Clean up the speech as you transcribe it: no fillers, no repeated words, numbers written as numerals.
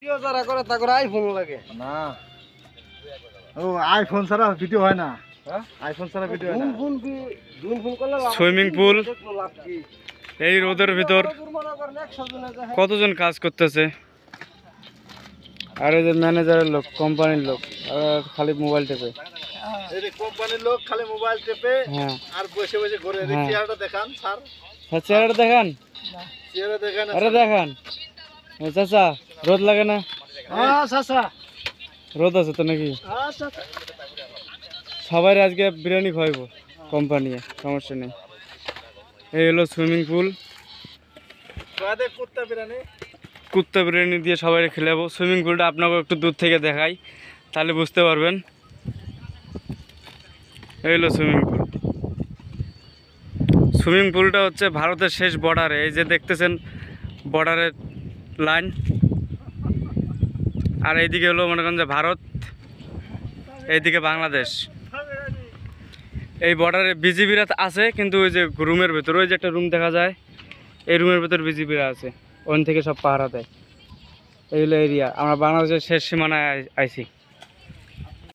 Video যারা করে তাদের আইফোন লাগে না। ও আইফোন ছাড়া ভিডিও হয় না। হ্যাঁ আইফোন ছাড়া ভিডিও হয় না। জুম ফোন করলে সুইমিং পুল লাভ কি? এই রোদের ভিতর মনে করেন 100 জনে যায়। কতজন কাজ করতেছে, আর এই যে ম্যানেজারের লোক, কোম্পানির লোক, আর খালি মোবাইল টেপে। এই যে কোম্পানির লোক খালি মোবাইল টেপে হ্যাঁ আর বসে বসে ঘুরে। এই হ্যাঁ। চেয়ারটা দেখান স্যার, হ্যাঁ, চেহারাটা দেখান। চেয়ারটা দেখান। আরে দেখান। এ চাচা, রোদ লাগে না? হ্যাঁ চাচা, রোদ আছে তো নাকি? হ্যাঁ চাচা। সবাই আজকে বিরিয়ানি খাওয়াইবো কোম্পানি, সমস্যা নেই। এই হলো সুইমিং পুল, কয়দে কুত্তা বিরিয়ানি। কুত্তা বিরিয়ানি দিয়ে সবাই খেলাবো। সুইমিং পুলটা আপনাকে একটু দূর থেকে দেখাই, তাহলে বুঝতে পারবেন। এই হলো সুইমিং পুল। সুইমিং পুলটা হচ্ছে ভারতের শেষ বর্ডারে। এই যে দেখতেছেন বর্ডারের লাইন, আর এইদিকে হলো মনে করেন যে ভারত, এইদিকে বাংলাদেশ। এই বর্ডারে বিজিবিরা আছে, কিন্তু ওই যে রুমের ভেতর, ওই যে একটা রুম দেখা যায়, এই রুমের ভেতর বিজিবিরা আছে, ওখান থেকে সব পাহারা দেয়। এই হলো এরিয়া। আমরা বাংলাদেশের শেষ সীমানায় আইছি।